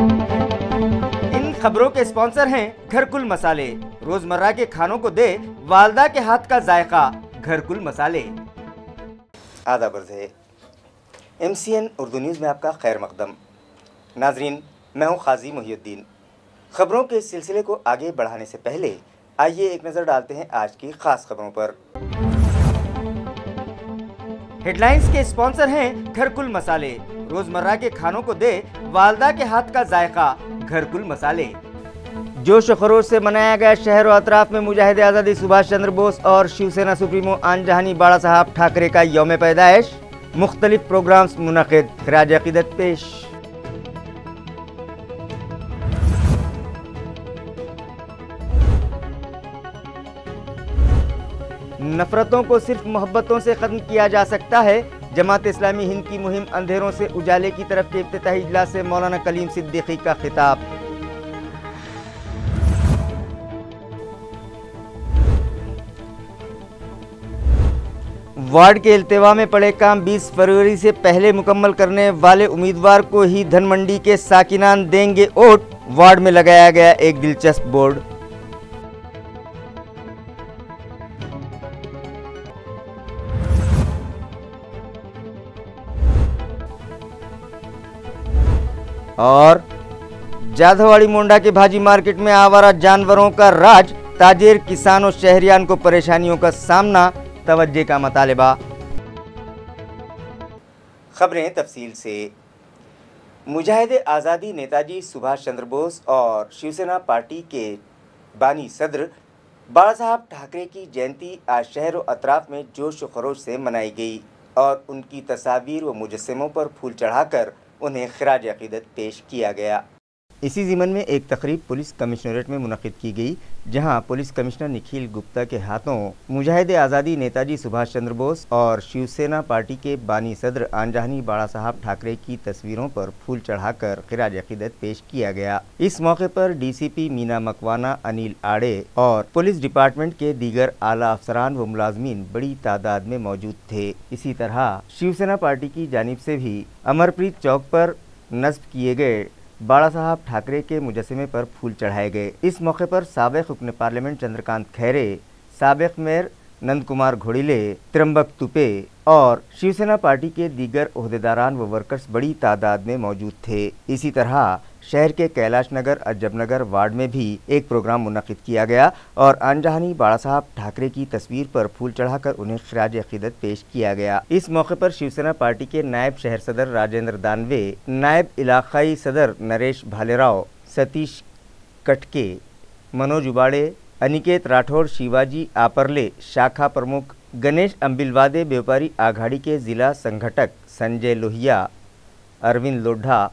इन खबरों के स्पॉन्सर हैं घरकुल मसाले। रोजमर्रा के खानों को दे वालदा के हाथ का जायका, घरकुल मसाले। आदाब अर्ज़ है, MCN उर्दू न्यूज़ में आपका खैर मकदम। नाजरीन, मैं हूं काजी मोहिउद्दीन। खबरों के सिलसिले को आगे बढ़ाने से पहले आइए एक नज़र डालते हैं आज की खास खबरों पर। हेडलाइंस के स्पॉन्सर हैं घरकुल मसाले। रोजमर्रा के खानों को दे वालदा के हाथ का जायका, घरकुल मसाले। जोश व खरोश से मनाया गया शहर और अतराफ में मुजाहिद आज़ादी सुभाष चंद्र बोस और शिवसेना सुप्रीमो आन जहानी बाला साहब ठाकरे का यौम पैदाइश। मुख्तलिफ प्रोग्राम्स मुनक़िद, खिराज अक़ीदत पेश। नफरतों को सिर्फ मोहब्बतों से ख़त्म किया जा सकता है। जमात इस्लामी हिंद की मुहिम अंधेरों से उजाले की तरफ के इफ्तिताही इजलास से मौलाना कलीम सिद्दीकी का खिताब। वार्ड के इल्तिवा में पड़े काम 20 फरवरी से पहले मुकम्मल करने वाले उम्मीदवार को ही धनमंडी के साकिनान देंगे वोट। वार्ड में लगाया गया एक दिलचस्प बोर्ड। और जाधववाड़ी मोंडा के भाजी मार्केट में आवारा जानवरों का राज, ताजिर, किसान और शहरियान को परेशानियों का सामना, तवज्जो का मुतालिबा। खबरें तफसील से। मुजाहिद आज़ादी नेताजी सुभाष चंद्र बोस और शिवसेना पार्टी के बानी सदर बाला साहब ठाकरे की जयंती आज शहर और अतराफ में जोश व खरोश से मनाई गई और उनकी तस्वीर व मुजस्समों पर फूल चढ़ाकर उन्हें खिराज अक़ीदत पेश किया गया। इसी ज़िमन में एक तकरीब पुलिस कमिश्नरेट में मुनक़िद की गई, जहां पुलिस कमिश्नर निखिल गुप्ता के हाथों मुजाहिद आज़ादी नेताजी सुभाष चंद्र बोस और शिवसेना पार्टी के बानी सदर आन जहानी बाला साहब ठाकरे की तस्वीरों पर फूल चढ़ाकर खिराज अक़ीदत पेश किया गया। इस मौके पर DCP मीना मकवाना, अनिल आड़े और पुलिस डिपार्टमेंट के दीगर आला अफसरान व मुलाजमीन बड़ी तादाद में मौजूद थे। इसी तरह शिवसेना पार्टी की जानिब से भी अमरप्रीत चौक पर नस्ब किए गए बाला साहब ठाकरे के मुजस्समे पर फूल चढ़ाए गए। इस मौके पर साबिक़ रुकन पार्लियामेंट चंद्रकांत खैरे, साबिक़ मेयर नंद कुमार घोड़िले, त्र्यंबक तुपे और शिवसेना पार्टी के दीगर ओहदेदारान व वर्कर्स बड़ी तादाद में मौजूद थे। इसी तरह शहर के कैलाश नगर, अजब नगर वार्ड में भी एक प्रोग्राम मुनक़िद किया गया और आन जहानी बाला साहब ठाकरे की तस्वीर पर फूल चढ़ाकर उन्हें खिराज अक़ीदत पेश किया गया। इस मौके पर शिवसेना पार्टी के नायब शहर सदर राजेंद्र दानवे, नायब इलाकाई सदर नरेश भालेराव, सतीश कटके, मनोज उबाड़े, अनिकेत राठौर, शिवाजी आपरले, शाखा प्रमुख गणेश अंबिलवादे, व्यापारी आघाड़ी के ज़िला संगठक संजय लोहिया, अरविंद लोढ़ा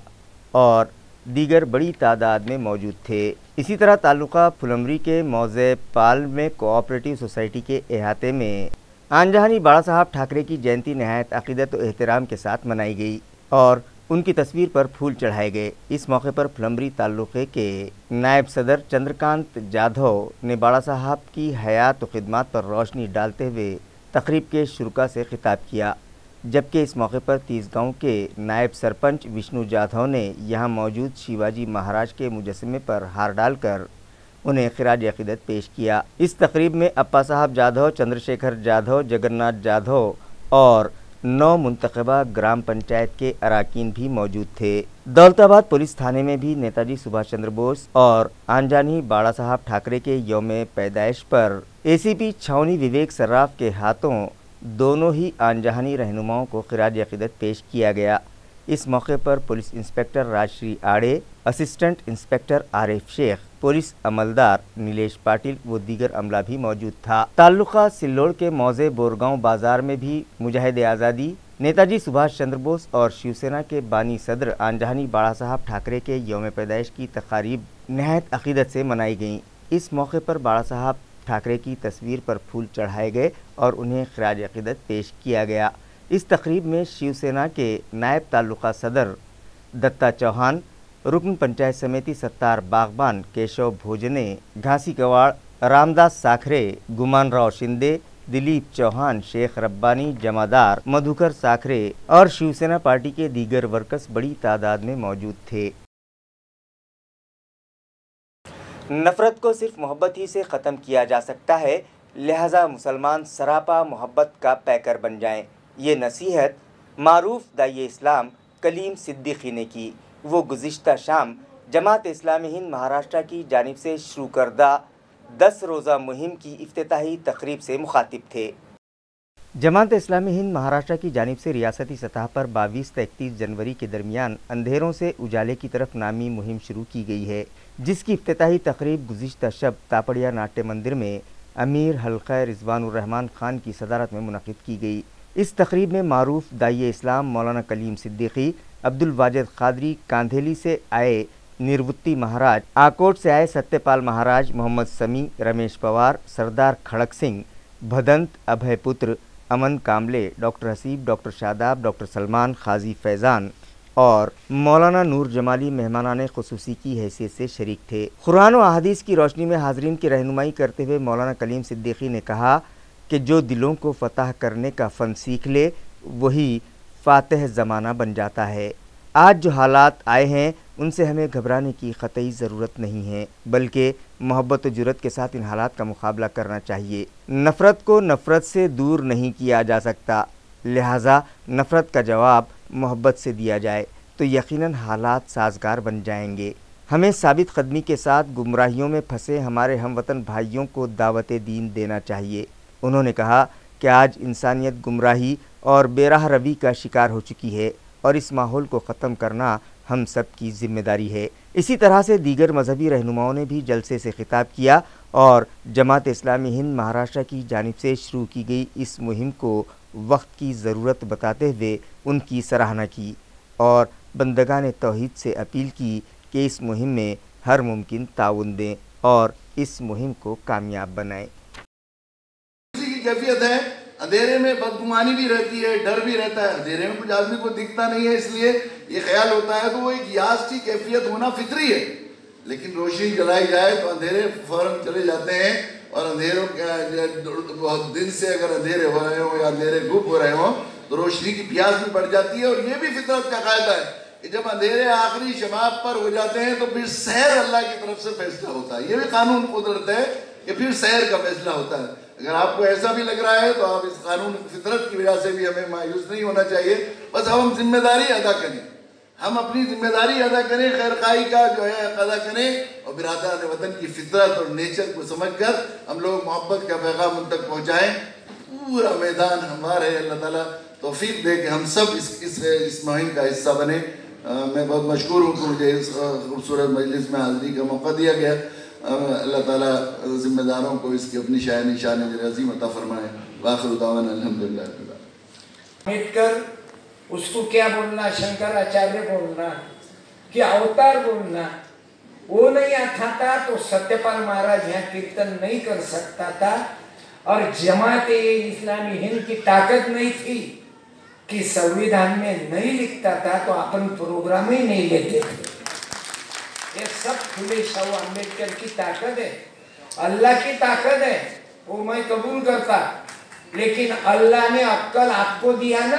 और दीगर बड़ी तादाद में मौजूद थे। इसी तरह तालुका फुलमरी के मौज़े पाल में कोऑपरेटिव सोसाइटी के अहाते में आन जहानी बाला साहब ठाकरे की जयंती नहायत अक़ीदत व एहतराम के साथ मनाई गई और उनकी तस्वीर पर फूल चढ़ाए गए। इस मौके पर फुलमरी तालुके के नायब सदर चंद्रकांत जाधव ने बाला साहब की हयात व खिदमात पर रोशनी डालते हुए तकरीब के शुरुका से खिताब किया, जबकि इस मौके पर 30 गाँव के नायब सरपंच विष्णु जाधव ने यहाँ मौजूद शिवाजी महाराज के मुजस्समे पर हार डालकर उन्हें खिराज अक़ीदत पेश किया। इस तकरीब में अप्पा साहब जाधव, चंद्रशेखर जाधव, जगन्नाथ जाधव और 9 मुंतखबा ग्राम पंचायत के अराकीन भी मौजूद थे। दौलताबाद पुलिस थाने में भी नेताजी सुभाष चंद्र बोस और आन जहानी बाला साहब ठाकरे के यौम पैदाइश पर ACP छावनी विवेक सर्राफ के हाथों दोनों ही आन जहानी रहनुमाओं को खिराज अक़ीदत पेश किया गया। इस मौके पर police inspector Rajshree Aade, assistant inspector Arif Shaikh, police अमलदार नीलेश पाटिल व दीगर अमला भी मौजूद था। ताल्लुका सिल्लोड़ के मौजे बोरगांव बाजार में भी मुजाहिद आज़ादी नेताजी सुभाष चंद्र बोस और शिवसेना के बानी सदर आन जहानी बाला साहब ठाकरे के यौम पैदाइश की तक़रीब नहायत अक़ीदत से मनाई गईं। इस मौके पर बाला साहब ठाकरे की तस्वीर पर फूल चढ़ाए गए और उन्हें खिराज अक़ीदत पेश किया गया। इस तकरीब में शिवसेना के नायब तालुका सदर दत्ता चौहान, रुकन पंचायत समिति सत्तार बागबान केशव भोजने, घासी कवाड़ रामदास साखरे, गुमान राव शिंदे, दिलीप चौहान, शेख रब्बानी, जमादार मधुकर साखरे और शिवसेना पार्टी के दीगर वर्कर्स बड़ी तादाद में मौजूद थे। नफ़रत को सिर्फ मोहब्बत ही से ख़त्म किया जा सकता है, लिहाजा मुसलमान सरापा मोहब्बत का पैकर बन जाएं। ये नसीहत मारूफ दाई इस्लाम कलीम सिद्दीकी ने की। वो गुज़िश्ता शाम जमात इस्लामी हिंद महाराष्ट्र की जानिब से शुरू करदा 10 रोज़ा मुहिम की इफ्तिताही तकरीब से मुखातिब थे। जमात इस्लामी हिंद महाराष्ट्र की जानिब से रियासती सतह पर 22 से 31 जनवरी के दरमियान अंधेरों से उजाले की तरफ नामी मुहिम शुरू की गई है, जिसकी इफ्तिताही तकरीब गुज़िश्ता शब तापड़िया नाट्य मंदिर में अमीर हल्का रिजवानुर रहमान खान की सदारत में मुनक़िद की गई। इस तकरीब में मारूफ दाई इस्लाम मौलाना कलीम सिद्दीकी, अब्दुल वाजिद क़ादरी, कांधेली से आए निवृत्ति महाराज, आकोट से आए सत्यपाल महाराज, मोहम्मद समी, रमेश पवार, सरदार खड़क Singh, Bhadant, Abhay Putra, Aman Kamble, doctor Haseeb, doctor Shadab, doctor Salman, Qazi Faizan और मौलाना नूर जमाली मेहमानाने ख़ुसूसी की हैसियत से शरीक थे। कुरान व अहादीस की रोशनी में हाज़रीन की रहनुमाई करते हुए मौलाना कलीम सिद्दीकी ने कहा कि जो दिलों को फ़तह करने का फ़न सीख ले वही फ़ातिह ज़माना बन जाता है। आज जो हालात आए हैं उनसे हमें घबराने की क़तई ज़रूरत नहीं है, बल्कि मोहब्बत व जुरत के साथ इन हालात का मुकाबला करना चाहिए। नफ़रत को नफ़रत से दूर नहीं किया जा सकता, लिहाजा नफ़रत का जवाब मोहब्बत से दिया जाए तो यकीनन हालात साजगार बन जाएंगे। हमें साबित कदमी के साथ गुमराहियों में फंसे हमारे हमवतन भाइयों को दावत दीन देना चाहिए। उन्होंने कहा कि आज इंसानियत गुमराही और बेराह रवी का शिकार हो चुकी है और इस माहौल को ख़त्म करना हम सब की ज़िम्मेदारी है। इसी तरह से दीगर मजहबी रहनुमाओं ने भी जलसे से खिताब किया और जमात इस्लामी हिंद महाराष्ट्र की जानिब से शुरू की गई इस मुहिम को वक्त की ज़रूरत बताते हुए उनकी सराहना की और बंदगान तौहीद से अपील की कि इस मुहिम में हर मुमकिन ताउन दें और इस मुहिम को कामयाब बनाएं। कैफियत है, अंधेरे में बदगुमानी भी रहती है, डर भी रहता है। अंधेरे में कुछ आदमी को दिखता नहीं है, इसलिए ये ख्याल होता है कि वो एक यास की कैफियत होना फितरी है। लेकिन रोशनी जलाई जाए तो अंधेरे फौरन चले जाते हैं और अंधेरों बहुत दिन से अगर अंधेरे हो रहे हो या अंधेरे गुप हो रहे हो तो रोशनी की प्यास भी बढ़ जाती है। और ये भी फितरत का कायदा है कि जब अंधेरे आखिरी शबाब पर हो जाते हैं तो फिर सैर अल्लाह की तरफ से फैसला होता है। ये भी कानून कुदरत है कि फिर सैर का फैसला होता है। अगर आपको ऐसा भी लग रहा है तो आप इस कानून फितरत की वजह से भी हमें मायूस नहीं होना चाहिए। बस हम जिम्मेदारी अदा करें, हम अपनी जिम्मेदारी अदा करें, खैरखाई का जो है अदा करें और बिरादरान वतन की फितरत और नेचर को समझकर हम लोग मोहब्बत का पैगाम उन तक पहुँचाएँ। पूरा मैदान हमारा है, अल्लाह ताला तौफीक दे कि हम सब इस मुहिम का हिस्सा बने। मैं बहुत मशकूर हूँ कि मुझे इस खूबसूरत मजलिस में हाज़िरी का मौका दिया गया। अल्लाह ताला ज़िम्मेदारों को इसकी अपनी शान अज़ीम अता फरमाए। वाखिर दावाना अल्हम्दुलिल्लाह। अम्बेडकर उसको क्या बोलना, शंकराचार्य बोलना कि अवतार बोलना वो नहीं आता था तो सत्यपाल महाराज यहाँ कीर्तन नहीं कर सकता था और जमात इस्लामी हिंद की ताकत नहीं थी कि संविधान में नहीं लिखता था तो अपन प्रोग्राम ही नहीं लेते थे। ये सब फुले शाह अम्बेडकर की ताकत है, अल्लाह की ताकत है, वो मैं कबूल करता। लेकिन अल्लाह ने अक्कल आपको दिया ना,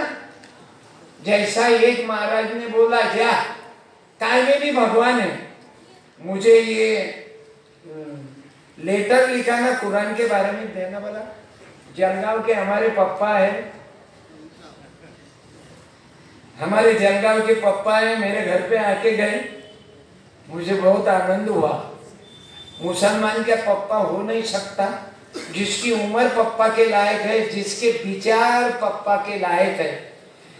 जैसा एक महाराज ने बोला जा काय में भी भगवान है। मुझे ये लेटर लिखा ना कुरान के बारे में देना बोला। जलगांव के हमारे पप्पा है, हमारे जलगांव के पप्पा है, मेरे घर पे आके गए, मुझे बहुत आनंद हुआ। मुसलमान का पप्पा हो नहीं सकता, जिसकी उम्र पप्पा के लायक है, जिसके विचार पप्पा के लायक है,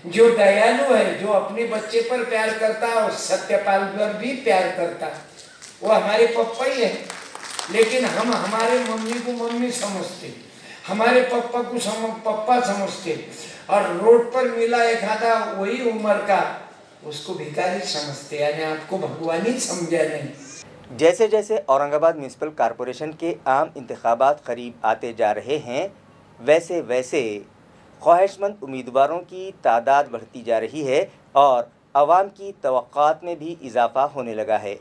जो दयालु है, जो अपने बच्चे पर प्यार करता और सत्यपाल पर भी प्यार करता, वो हमारे पप्पा ही है। लेकिन हम हमारे मम्मी को मम्मी समझते, हमारे पप्पा को पप्पा समझते और रोड पर मिला एक आधा वही उम्र का उसको भिखारी समझते, यानी आपको भगवान ही समझा नहीं। जैसे जैसे औरंगाबाद म्यूनिसिपल कॉरपोरेशन के आम इंतखाबात करीब आते जा रहे हैं, वैसे वैसे ख्वाहिशमंद उम्मीदवारों की तादाद बढ़ती जा रही है और अवाम की तवक्कात में भी इजाफा होने लगा है।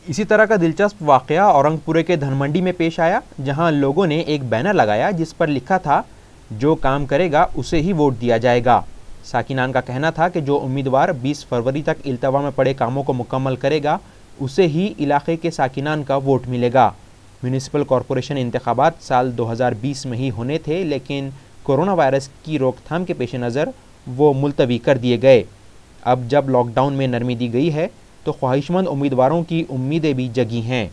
इसी तरह का दिलचस्प वाक़या औरंगपुरे के धनमंडी में पेश आया, जहां लोगों ने एक बैनर लगाया जिस पर लिखा था, जो काम करेगा उसे ही वोट दिया जाएगा। साकिनान का कहना था कि जो उम्मीदवार 20 फरवरी तक इल्तवा में पड़े कामों को मुकम्मल करेगा उसे ही इलाके के साकिनान का वोट मिलेगा। म्यूनिसिपल कॉरपोरेशन इंतखाबात साल 2020 में ही होने थे, लेकिन कोरोना वायरस की रोकथाम के पेश नज़र वो मुलतवी कर दिए गए। अब जब लॉकडाउन में नरमी दी गई है तो ख्वाहिशमंद उम्मीदवारों की उम्मीदें भी जगी हैं।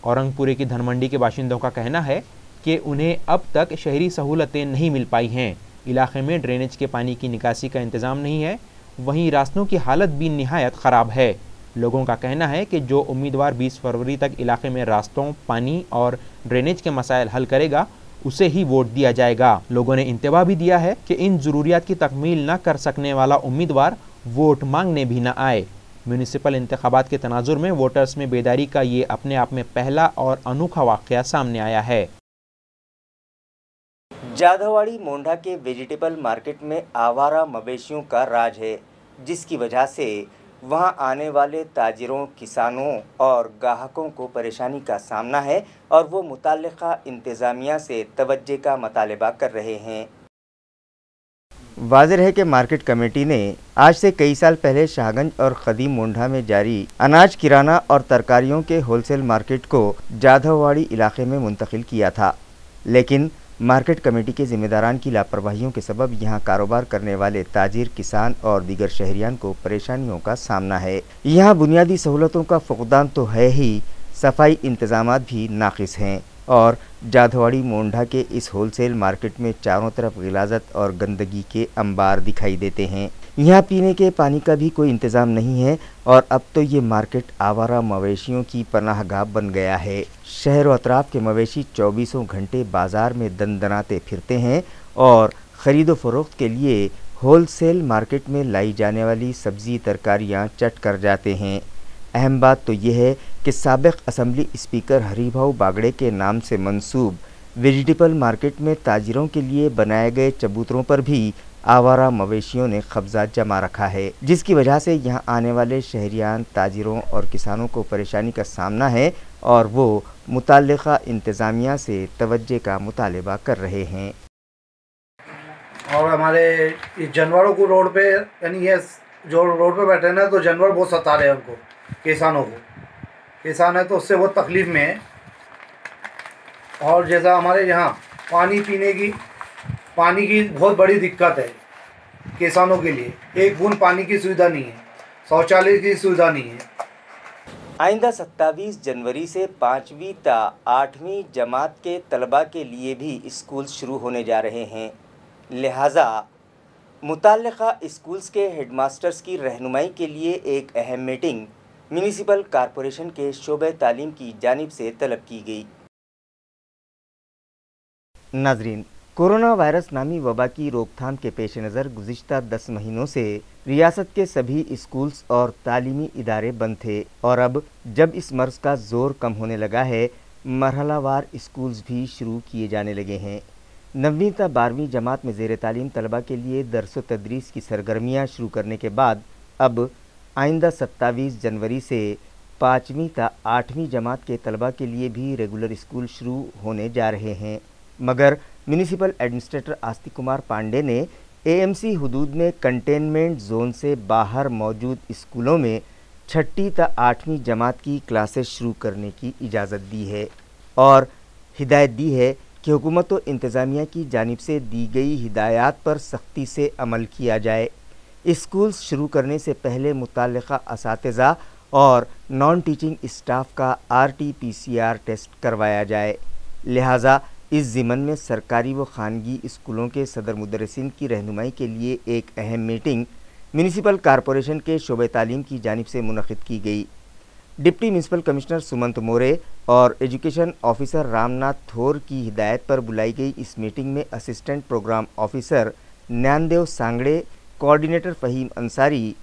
औरंगपुरे की धनमंडी के बाशिंदों का कहना है कि उन्हें अब तक शहरी सहूलतें नहीं मिल पाई हैं। इलाके में ड्रेनेज के पानी की निकासी का इंतज़ाम नहीं है, वहीं रास्तों की हालत भी निहायत ख़राब है। लोगों का कहना है कि जो उम्मीदवार 20 फरवरी तक इलाके में रास्तों, पानी और ड्रेनेज के मसाइल हल करेगा उसे ही वोट दिया जाएगा। लोगों ने इंतबाह भी दिया है कि इन ज़रूरियात की तकमील न कर सकने वाला उम्मीदवार वोट मांगने भी न आए। म्यूनिसिपल इंतखाबात के तनाजुर में वोटर्स में बेदारी का ये अपने आप में पहला और अनोखा वाक़या सामने आया है। जाधववाड़ी मोंढा के वेजिटेबल मार्केट में आवारा मवेशियों का राज है, जिसकी वजह से वहां आने वाले ताजिरों, किसानों और ग्राहकों को परेशानी का सामना है और वो मुताल्लिका इंतज़ामिया से तवज्जो का मुतालबा कर रहे हैं। वाज़ेह है कि मार्केट कमेटी ने आज से कई साल पहले शाहगंज और ख़दीम मोंढा में जारी अनाज, किराना और तरकारियों के होलसेल मार्केट को जाधववाड़ी इलाके में मुंतकिल किया था, लेकिन मार्केट कमेटी के ज़िम्मेदारान की लापरवाहियों के सबब यहाँ कारोबार करने वाले ताजिर, किसान और दीगर शहरियान को परेशानियों का सामना है। यहाँ बुनियादी सहूलतों का फुकदान तो है ही, सफाई इंतज़ामात भी नाक़िस हैं और जाधववाड़ी मोंढा के इस होलसेल मार्केट में चारों तरफ गिलाज़त और गंदगी के अंबार दिखाई देते हैं। यहाँ पीने के पानी का भी कोई इंतज़ाम नहीं है और अब तो ये मार्केट आवारा मवेशियों की पनाहगाह बन गया है। शहर व अतराफ के मवेशी 24 घंटे बाज़ार में दंदनाते फिरते हैं और ख़रीदो फरोख्त के लिए होलसेल मार्केट में लाई जाने वाली सब्ज़ी, तरकारियाँ चट कर जाते हैं। अहम बात तो यह है कि साबिक़ असम्बली स्पीकर हरीभाऊ बागड़े के नाम से मंसूब वेजिटेबल मार्केट में ताजिरों के लिए बनाए गए चबूतरों पर भी आवारा मवेशियों ने कब्जा जमा रखा है, जिसकी वजह से यहाँ आने वाले शहरियान, ताजिरों और किसानों को परेशानी का सामना है और वो मुताल्लिका इंतज़ामिया से तवज्जो का मुतालबा कर रहे हैं। और हमारे इस जानवरों को रोड पे, यानी ये जो रोड पे बैठे ना, तो जानवर बहुत सता रहे हैं उनको, किसानों को। किसान है तो उससे बहुत तकलीफ़ में है। और जैसा हमारे यहाँ पानी पीने की, पानी की बहुत बड़ी दिक्कत है किसानों के लिए। एक बूंद पानी की सुविधा नहीं है, शौचालय की सुविधा नहीं है। आइंदा 27 जनवरी से 5वीं ता 8वीं जमात के तलबा के लिए भी स्कूल शुरू होने जा रहे हैं, लिहाजा मुताल्लिका स्कूल्स के हेडमास्टर्स की रहनुमाई के लिए एक अहम मीटिंग म्यूनिसिपल कॉरपोरेशन के शोबे तालीम की जानिब से तलब की गई। नाजरीन, कोरोना वायरस नामी वबा की रोकथाम के पेश नज़र गुज़िश्ता 10 महीनों से रियासत के सभी स्कूल्स और तालीमी इदारे बंद थे और अब जब इस मर्ज़ का ज़ोर कम होने लगा है, मरहलावार स्कूल्स भी शुरू किए जाने लगे हैं। 9वीं ता 12वीं जमात में ज़ेर तालीम तलबा के लिए दर्स व तदरीस की सरगर्मियाँ शुरू करने के बाद अब आइंदा 27 जनवरी से 5वीं ता 8वीं जमात के तलबा के लिए भी रेगुलर स्कूल शुरू होने जा रहे हैं, मगर म्यूनिसिपल एडमिनिस्ट्रेटर आस्तिक कुमार पांडे ने एएमसी हुदूद में कंटेनमेंट जोन से बाहर मौजूद स्कूलों में 6ठी ता 8वीं जमात की क्लासेस शुरू करने की इजाज़त दी है और हिदायत दी है कि हुकूमत व इंतज़ामिया की जानिब से दी गई हिदायत पर सख्ती से अमल किया जाए। स्कूल्स शुरू करने से पहले मुताल्लिका असातिज़ा और नॉन टीचिंग स्टाफ का RT-PCR टेस्ट करवाया जाए। लिहाजा इस ज़िमन में सरकारी व खानगी स्कूलों के सदर मुदर्रिसीन की रहनुमाई के लिए एक अहम मीटिंग म्यूनिसिपल कॉरपोरेशन के शोबे तालीम की जानिब से मुनक़िद की गई। डिप्टी म्यूनिसिपल कमिश्नर सुमंत मोरे और एजुकेशन ऑफिसर रामनाथ थोर की हिदायत पर बुलाई गई इस मीटिंग में assistant programme officer Gyandev Sangde, coordinator Faheem Ansari,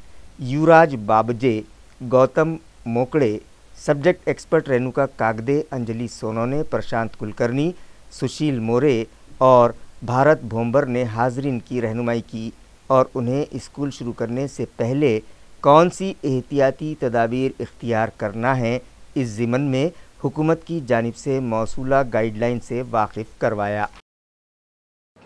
Yuvraj Babje, Gautam Mokde, subject expert Renuka Kagde, Anjali Sonone, Prashant Kulkarni, Sushil More और भारत भोंबर ने हाज़रीन की रहनुमाई की और उन्हें स्कूल शुरू करने से पहले कौन सी एहतियाती तदाबीर इख्तियार करना है, इस ज़िमन में हुकूमत की जानिब से मौसूला गाइडलाइन से वाकिफ़ करवाया।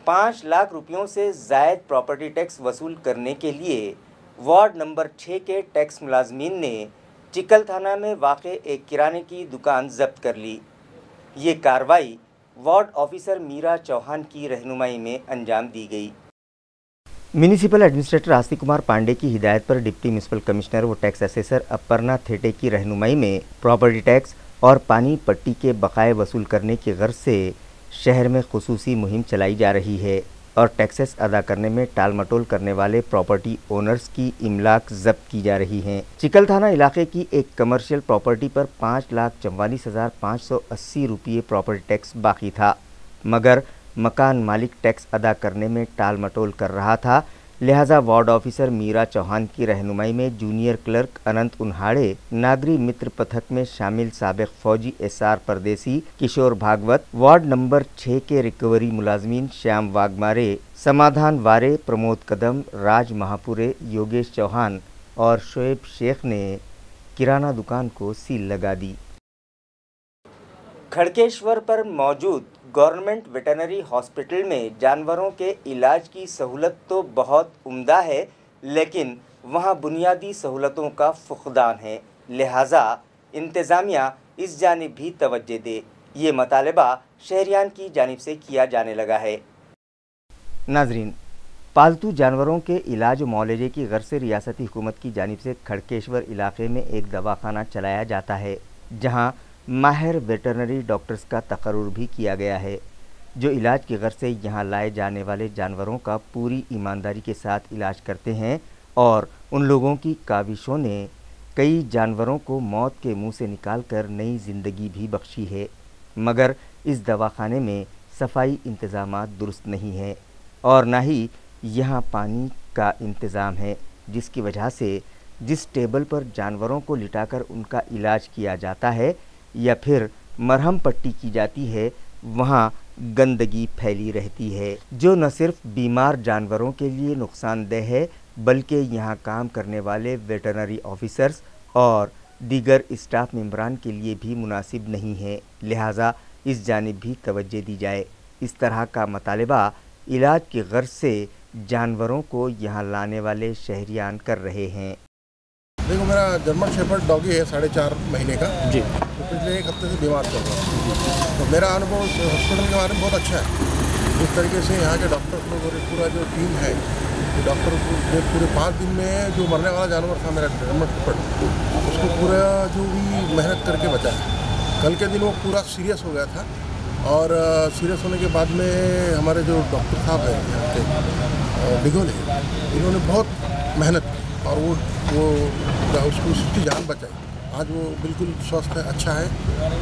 5 लाख रुपयों से ज़ायद प्रॉपर्टी टैक्स वसूल करने के लिए वार्ड नंबर 6 के टैक्स मुलाजमीन ने चिकल थाना में वाक़े एक किराने की दुकान जब्त कर ली। ये कार्रवाई वार्ड ऑफिसर मीरा चौहान की रहनुमाई में अंजाम दी गई। म्यूनिसिपल एडमिनिस्ट्रेटर आस्तिक कुमार पांडे की हिदायत पर डिप्टी म्यूनिसिपल कमिश्नर व टैक्स असेसर अपर्णा थेटे की रहनुमाई में प्रॉपर्टी टैक्स और पानी पट्टी के बकाये वसूल करने की गर्ज से शहर में खुसूसी मुहिम चलाई जा रही है और टैक्सेस अदा करने में टाल मटोल करने वाले प्रॉपर्टी ओनर्स की इमलाक जब्त की जा रही हैं। चिकल थाना इलाके की एक कमर्शियल प्रॉपर्टी पर 5,44,580 रुपये प्रॉपर्टी टैक्स बाकी था, मगर मकान मालिक टैक्स अदा करने में टाल मटोल कर रहा था। लिहाजा वार्ड ऑफिसर मीरा चौहान की रहनुमाई में जूनियर क्लर्क अनंत उन्हाड़े, नागरी मित्र पथक में शामिल साबिक फौजी SR परदेसी किशोर भागवत, वार्ड नंबर 6 के रिकवरी मुलाजमीन श्याम वाघमारे, समाधान वारे, प्रमोद कदम, राज महापुरे, योगेश चौहान और शोएब शेख ने किराना दुकान को सील लगा दी। खड़केश्वर पर मौजूद गवर्नमेंट वेटरनरी हॉस्पिटल में जानवरों के इलाज की सहूलत तो बहुत उम्दा है, लेकिन वहां बुनियादी सहूलतों का फुकदान है। लिहाजा इंतज़ामिया इस जानिब भी तवज्जो दे, ये मतालबा शहरियान की जानिब से किया जाने लगा है। नाजरीन, पालतू जानवरों के इलाज व मुआवजे की गर्ज से रियासती हुकूमत की जानिब से खड़केश्वर इलाके में एक दवाखाना चलाया जाता है, जहाँ माहिर वेटरनरी डॉक्टर्स का तकर्रुर भी किया गया है, जो इलाज की गर्ज से यहाँ लाए जाने वाले जानवरों का पूरी ईमानदारी के साथ इलाज करते हैं और उन लोगों की काविशों ने कई जानवरों को मौत के मुंह से निकालकर नई ज़िंदगी भी बख्शी है। मगर इस दवाखाने में सफाई इंतज़ामात दुरुस्त नहीं है और ना ही यहाँ पानी का इंतज़ाम है, जिसकी वजह से जिस टेबल पर जानवरों को लिटाकर उनका इलाज किया जाता है या फिर मरहम पट्टी की जाती है, वहाँ गंदगी फैली रहती है, जो न सिर्फ बीमार जानवरों के लिए नुकसानदेह है, बल्कि यहाँ काम करने वाले वेटरनरी ऑफिसर्स और दीगर स्टाफ मेंबरान के लिए भी मुनासिब नहीं है। लिहाजा इस जानिब भी तवज्जो दी जाए। इस तरह का मतालबा इलाज की गर्ज से जानवरों को यहाँ लाने वाले शहरियान कर रहे हैं। देखो, मेरा जर्मन शेफर्ड डॉगी है 4.5 महीने का जी, तो पिछले 1 हफ्ते से बीमार चल रहा है। तो मेरा अनुभव हॉस्पिटल के बारे में बहुत अच्छा है। इस तरीके से यहाँ के डॉक्टर लोग और पूरा जो टीम है, तो डॉक्टर पूरे 5 दिन में जो मरने वाला जानवर था मेरा जर्मन शेफर्ड, उसको पूरा जो भी मेहनत करके बचाया। कल के दिन वो पूरा सीरियस हो गया था और सीरियस होने के बाद में हमारे जो डॉक्टर साहब हैं यहाँ के डिगोल है, इन्होंने बहुत मेहनत की और वो उसको उसकी जान बचाई। आज वो बिल्कुल स्वस्थ है, अच्छा है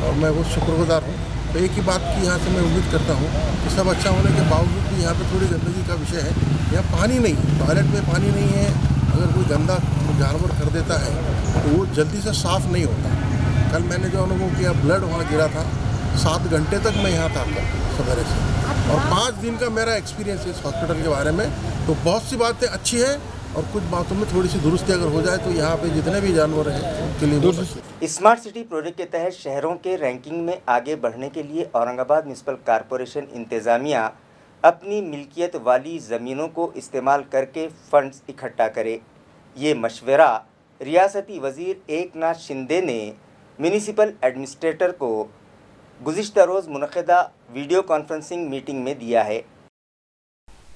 और मैं बहुत शुक्रगुजार हूँ। तो एक ही बात की यहाँ से मैं उम्मीद करता हूँ कि सब अच्छा होने के बावजूद भी यहाँ पे थोड़ी गंदगी का विषय है। यहाँ पानी नहीं, टॉयलेट में पानी नहीं है। अगर कोई गंदा जानवर कर देता है तो वो जल्दी से साफ़ नहीं होता। कल मैंने जो अनुभव किया, ब्लड वहाँ गिरा था, 7 घंटे तक मैं यहाँ था सवेरे से, और 5 दिन का मेरा एक्सपीरियंस है इस हॉस्पिटल के बारे में। तो बहुत सी बातें अच्छी हैं और कुछ बातों में थोड़ी सी दुरुस्ती अगर हो जाए तो यहाँ पे जितने भी जानवर हैं उनके लिए। स्मार्ट सिटी प्रोजेक्ट के तहत शहरों के रैंकिंग में आगे बढ़ने के लिए औरंगाबाद म्यूनिसिपल कॉरपोरेशन इंतज़ामिया अपनी मिल्कियत वाली ज़मीनों को इस्तेमाल करके फंड्स इकट्ठा करे। ये मशवरा रियासती वज़ीर एकनाथ शिंदे ने म्यूनिसिपल एडमिनिस्ट्रेटर को गुज़िश्ता रोज़ मुनक़िदा वीडियो कॉन्फ्रेंसिंग मीटिंग में दिया है।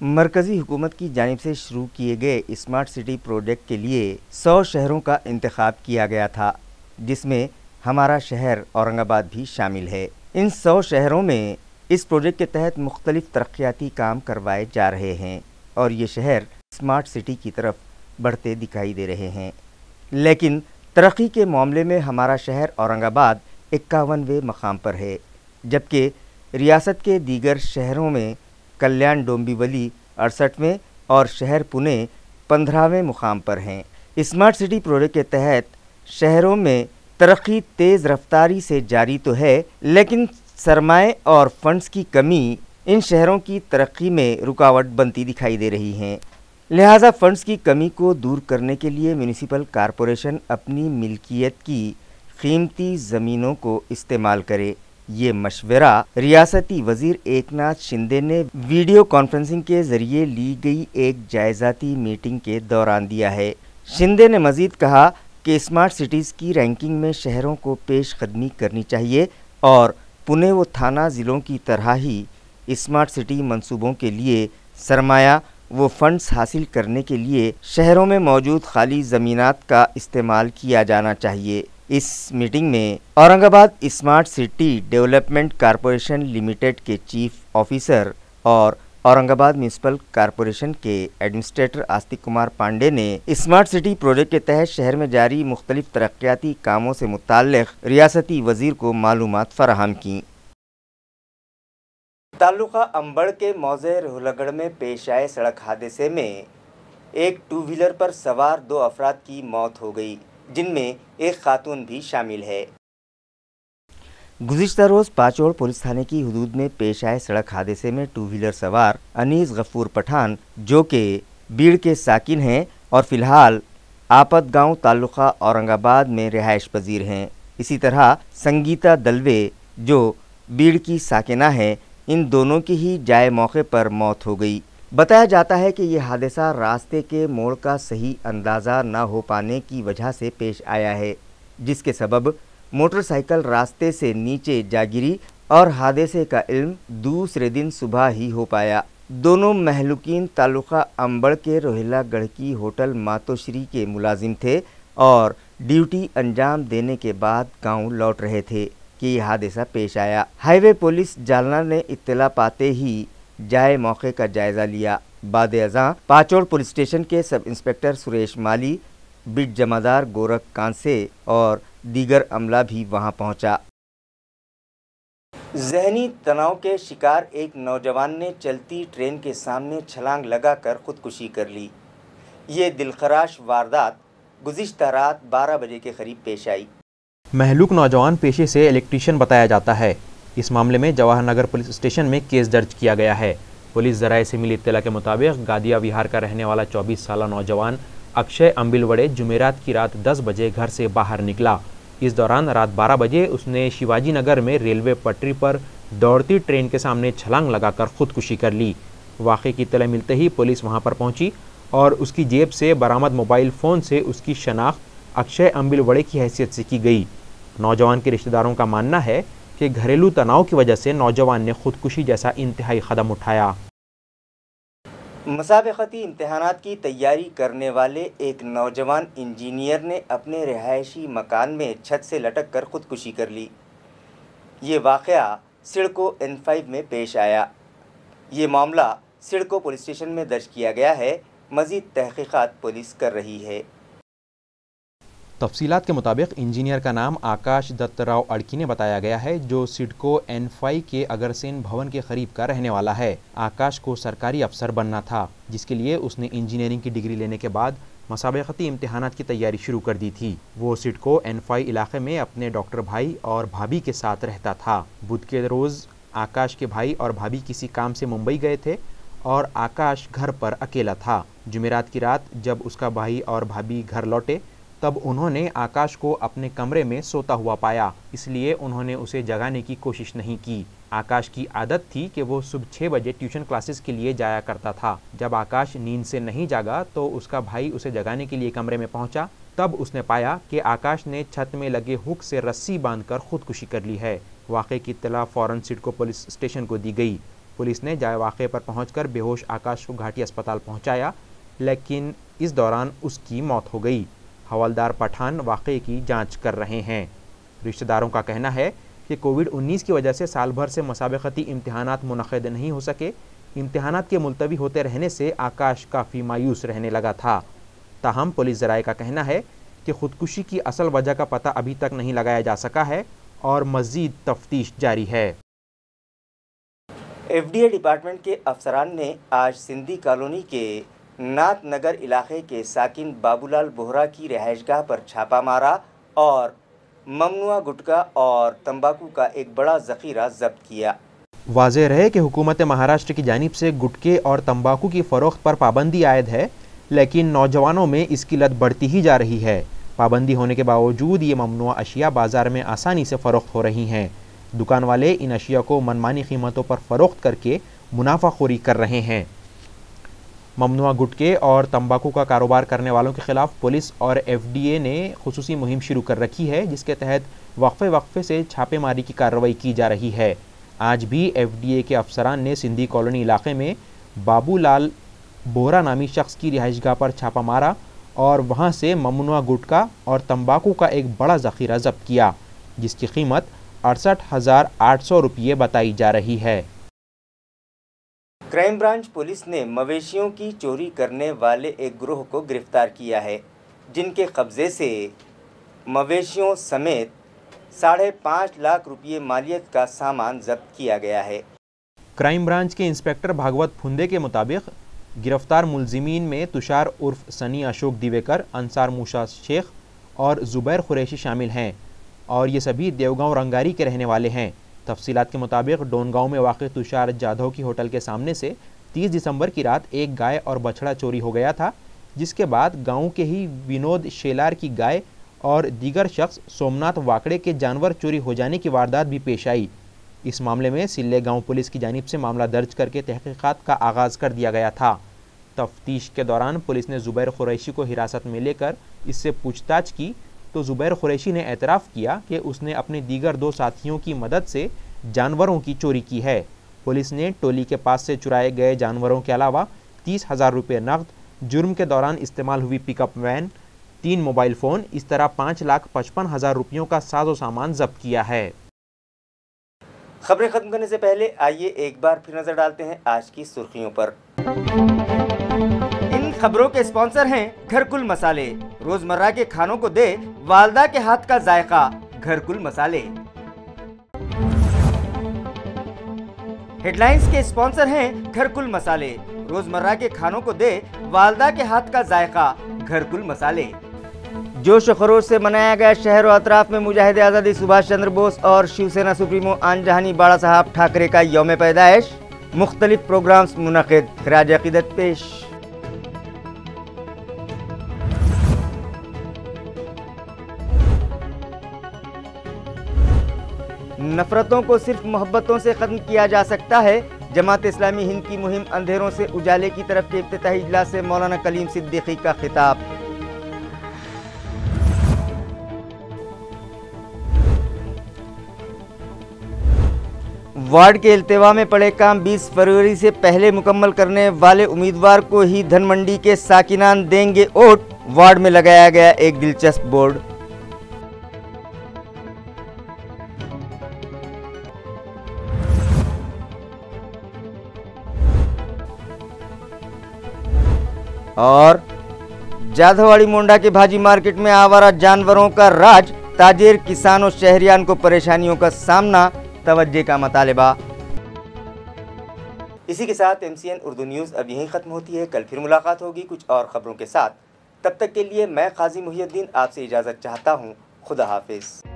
मरकज़ी हुकूमत की जानिब से शुरू किए गए स्मार्ट सिटी प्रोजेक्ट के लिए 100 शहरों का इंतखाब किया गया था, जिसमें हमारा शहर औरंगाबाद भी शामिल है। इन 100 शहरों में इस प्रोजेक्ट के तहत मुख्तलिफ तरक्याती काम करवाए जा रहे हैं और ये शहर स्मार्ट सिटी की तरफ बढ़ते दिखाई दे रहे हैं। लेकिन तरक्की के मामले में हमारा शहर औरंगाबाद 51वें मकाम पर है, जबकि रियासत के दीगर शहरों में कल्याण डोंबिवली 68वें और शहर पुणे 15वें मुकाम पर हैं। स्मार्ट सिटी प्रोजेक्ट के तहत शहरों में तरक्की तेज़ रफ्तारी से जारी तो है, लेकिन सरमाए और फंड्स की कमी इन शहरों की तरक्की में रुकावट बनती दिखाई दे रही हैं। लिहाजा फंड्स की कमी को दूर करने के लिए म्यूनिसिपल कॉरपोरेशन अपनी मिल्कियत की कीमती ज़मीनों को इस्तेमाल करे। ये मशवरा रियासती वज़ीर एकनाथ शिंदे ने वीडियो कॉन्फ्रेंसिंग के ज़रिए ली गई एक जायज़ाती मीटिंग के दौरान दिया है। शिंदे ने मज़ीद कहा कि स्मार्ट सिटीज़ की रैंकिंग में शहरों को पेशकदमी करनी चाहिए और पुणे व थाना ज़िलों की तरह ही स्मार्ट सिटी मंसूबों के लिए सरमाया वो फंड्स हासिल करने के लिए शहरों में मौजूद खाली ज़मीनात का इस्तेमाल किया जाना चाहिए। इस मीटिंग में Aurangabad smart city development corporation limited के चीफ ऑफिसर और औरंगाबाद म्यूनिसिपल कॉरपोरेशन के एडमिनिस्ट्रेटर आस्तिक कुमार पांडे ने स्मार्ट सिटी प्रोजेक्ट के तहत शहर में जारी मुख्तलिफ तरक्याती कामों से मुताल्लिक रियासती वजीर को मालूमात फराहम की। तालुका अंबड़ के मौज़े रोहलगढ़ में पेश आए सड़क हादसे में एक 2 व्हीलर पर सवार 2 अफराद की मौत हो गई, जिनमें एक खातून भी शामिल है। गुज़िश्ता रोज़ पाचोड़ पुलिस थाने की हुदूद में पेश आए सड़क हादसे में 2 व्हीलर सवार अनीस गफूर पठान, जो कि बीड़ के साकिन हैं और फिलहाल आपत गांव तालुका औरंगाबाद में रिहाइश पजीर हैं। इसी तरह संगीता दलवे, जो बीड़ की साकिना है, इन दोनों की ही जाए मौके पर मौत हो गई। बताया जाता है कि यह हादसा रास्ते के मोड़ का सही अंदाज़ा न हो पाने की वजह से पेश आया है, जिसके सबब मोटरसाइकिल रास्ते से नीचे जा गिरी और हादसे का इल्म दूसरे दिन सुबह ही हो पाया। दोनों महलूकीन तालुका अंबड़ के रोहिलागढ़ की होटल मातोश्री के मुलाजिम थे और ड्यूटी अंजाम देने के बाद गांव लौट रहे थे कि यह हादसा पेश आया। हाईवे पुलिस जालना ने इत्तला पाते ही जाए मौके का जायजा लिया। बाद अज़ां पाचोड़ पुलिस स्टेशन के सब इंस्पेक्टर सुरेश माली, बिट जमादार गोरख कांसे और दीगर अमला भी वहां पहुंचा। जहनी तनाव के शिकार एक नौजवान ने चलती ट्रेन के सामने छलांग लगाकर खुदकुशी कर ली। ये दिलखराश वारदात गुज़िश्ता रात 12 बजे के करीब पेश आई। महलूक नौजवान पेशे से इलेक्ट्रीशियन बताया जाता है। इस मामले में जवाहर नगर पुलिस स्टेशन में केस दर्ज किया गया है। पुलिस ज़राए से मिली इत्तला के मुताबिक गादिया विहार का रहने वाला 24 साला नौजवान अक्षय अंबिलवड़े जुमेरात की रात 10 बजे घर से बाहर निकला। इस दौरान रात 12 बजे उसने शिवाजी नगर में रेलवे पटरी पर दौड़ती ट्रेन के सामने छलांग लगाकर खुदकुशी कर ली। वाक़े की इत्तला मिलते ही पुलिस वहां पर पहुंची और उसकी जेब से बरामद मोबाइल फ़ोन से उसकी शनाख्त अक्षय अंबिलवड़े की हैसियत से की गई। नौजवान के रिश्तेदारों का मानना है कि घरेलू तनाव की वजह से नौजवान ने खुदकुशी जैसा इंतहाई कदम उठाया। मुसाबिकती इम्तिहानात की तैयारी करने वाले एक नौजवान इंजीनियर ने अपने रिहायशी मकान में छत से लटक कर खुदकुशी कर ली। ये वाक़या सिडको N5 में पेश आया। ये मामला सिडको पुलिस स्टेशन में दर्ज किया गया है। मज़ीद तहक़ीक़ात पुलिस कर रही है। तफसीलात के मुताबिक इंजीनियर का नाम आकाश दत्तराव अड़की ने बताया गया है, जो सिडको N5 के अगरसेन भवन के करीब का रहने वाला है। आकाश को सरकारी अफसर बनना था, जिसके लिए उसने इंजीनियरिंग की डिग्री लेने के बाद मुसाबिकती इम्तिहानात की तैयारी शुरू कर दी थी। वो सिडको N5 इलाके में अपने डॉक्टर भाई और भाभी के साथ रहता था। बुध के रोज़ आकाश के भाई और भाभी किसी काम से मुंबई गए थे और आकाश घर पर अकेला था। जुमेरात की रात जब उसका भाई और भाभी घर लौटे तब उन्होंने आकाश को अपने कमरे में सोता हुआ पाया, इसलिए उन्होंने उसे जगाने की कोशिश नहीं की। आकाश की आदत थी कि वो सुबह 6 बजे ट्यूशन क्लासेस के लिए जाया करता था। जब आकाश नींद से नहीं जागा तो उसका भाई उसे जगाने के लिए कमरे में पहुंचा। तब उसने पाया कि आकाश ने छत में लगे हुक से रस्सी बांधकर खुदकुशी कर ली है। वाक़े की इत्तला फ़ौरन सिडको पुलिस स्टेशन को दी गई। पुलिस ने जाए वाक़े पर पहुंचकर बेहोश आकाश को घाटी अस्पताल पहुंचाया, लेकिन इस दौरान उसकी मौत हो गई। हवलदार पठान वाक़े की जांच कर रहे हैं। रिश्तेदारों का कहना है कि कोविड-19 की वजह से साल भर से मुसाबिकती इम्तिहानात मुनक़िद नहीं हो सके। इम्तिहानात के मुलतवी होते रहने से आकाश काफ़ी मायूस रहने लगा था। ताहम पुलिस ज़राए का कहना है कि खुदकुशी की असल वजह का पता अभी तक नहीं लगाया जा सका है और मज़ीद तफ्तीश जारी है। FDA डिपार्टमेंट के अफसरान ने आज सिंधी कॉलोनी के नाथ नगर इलाके के साकिन बाबूलाल बोहरा की रिहाइशगाह पर छापा मारा और ममनुआ गुटखा और तंबाकू का एक बड़ा ज़ख़ीरा जब्त किया। वाज़ेह रहे कि हुकूमत महाराष्ट्र की जानिब से गुटखे और तंबाकू की फ़रोख्त पर पाबंदी आयद है, लेकिन नौजवानों में इसकी लत बढ़ती ही जा रही है। पाबंदी होने के बावजूद ये ममनुआ अशिया बाज़ार में आसानी से फ़रोख्त हो रही हैं। दुकान वाले इन अशिया को मनमानी कीमतों पर फ़रोख्त करके मुनाफाखोरी कर रहे हैं। ममनुआ गुटखे और तंबाकू का कारोबार करने वालों के खिलाफ पुलिस और FDA ने खुसूसी मुहिम शुरू कर रखी है, जिसके तहत वक्फे से छापेमारी की कार्रवाई की जा रही है। आज भी FDA के अफसरान ने सिंधी कॉलोनी इलाके में बाबूलाल बोरा नामी शख्स की रिहाइशगाह पर छापा मारा और वहां से ममनुआ गुटखा और तंबाकू का एक बड़ा ज़ख़ीरा जब्त किया, जिसकी कीमत 68,800 रुपये बताई जा रही है। क्राइम ब्रांच पुलिस ने मवेशियों की चोरी करने वाले एक ग्रोह को गिरफ्तार किया है, जिनके कब्जे से मवेशियों समेत 5.5 लाख रुपये मालियत का सामान जब्त किया गया है। क्राइम ब्रांच के इंस्पेक्टर भागवत फुंदे के मुताबिक गिरफ्तार मुलजिमीन में तुषार उर्फ सनी अशोक दिवेकर, अंसार मूसा शेख और जुबैर कुरैशी शामिल हैं और ये सभी देवगांव रंगारी के रहने वाले हैं। तफसीलात के मुताबिक डोनगांव में वाक़ तुषार जाधव की होटल के सामने से 30 दिसंबर की रात एक गाय और बछड़ा चोरी हो गया था, जिसके बाद गांव के ही विनोद शेलार की गाय और दीगर शख्स सोमनाथ वाकड़े के जानवर चोरी हो जाने की वारदात भी पेश आई। इस मामले में सिल्ले गांव पुलिस की जानिब से मामला दर्ज करके तहकीकात का आगाज़ कर दिया गया था। तफ्तीश के दौरान पुलिस ने जुबैर कुरैशी को हिरासत में लेकर इससे पूछताछ की तो जुबैर कुरैशी ने एतराफ़ किया कि उसने अपने दीगर 2 साथियों की मदद से जानवरों की चोरी की है। पुलिस ने टोली के पास से चुराए गए जानवरों के अलावा 30,000 रुपये नकद, जुर्म के दौरान इस्तेमाल हुई पिकअप वैन, 3 मोबाइल फ़ोन, इस तरह 5,55,000 रुपयों का साजो सामान जब्त किया है। खबरें खत्म करने से पहले आइए एक बार फिर नजर डालते हैं आज की सुर्खियों पर। इन खबरों के स्पॉन्सर हैं घरकुल मसाले, रोजमर्रा के खानों को दे वालदा के हाथ का जायका, घरकुल मसाले। हेडलाइंस के स्पॉन्सर हैं घरकुल मसाले, रोजमर्रा के खानों को दे वालदा के हाथ का जायका, घरकुल मसाले। जोश व खरोश से मनाया गया शहर और अतराफ में मुजाहिद आज़ादी सुभाष चंद्र बोस और शिवसेना सुप्रीमो आन जहानी बाड़ा साहब ठाकरे का यौम पैदाइश, मुख्तलिफ प्रोग्राम्स मुनक़िद, खिराज अक़ीदत पेश। नफरतों को सिर्फ मोहब्बतों से ख़त्म किया जा सकता है, जमात इस्लामी हिंद की मुहिम अंधेरों से उजाले की तरफ के इफ्तिताही इजलास से मौलाना कलीम सिद्दीकी का खिताब। वार्ड के इल्तिवा में पड़े काम 20 फरवरी से पहले मुकम्मल करने वाले उम्मीदवार को ही धनमंडी के साकिनान देंगे वोट, वार्ड में लगाया गया एक दिलचस्प बोर्ड। और जाधववाड़ी मोंडा के भाजी मार्केट में आवारा जानवरों का राज, ताजिर, किसान और शहरियान को परेशानियों का सामना, तवज्जे का मुतालिबा। इसी के साथ MCN उर्दू न्यूज़ अब यहीं ख़त्म होती है। कल फिर मुलाकात होगी कुछ और ख़बरों के साथ। तब तक के लिए मैं काजी मुहियुद्दीन आपसे इजाज़त चाहता हूँ। खुदा हाफिज़।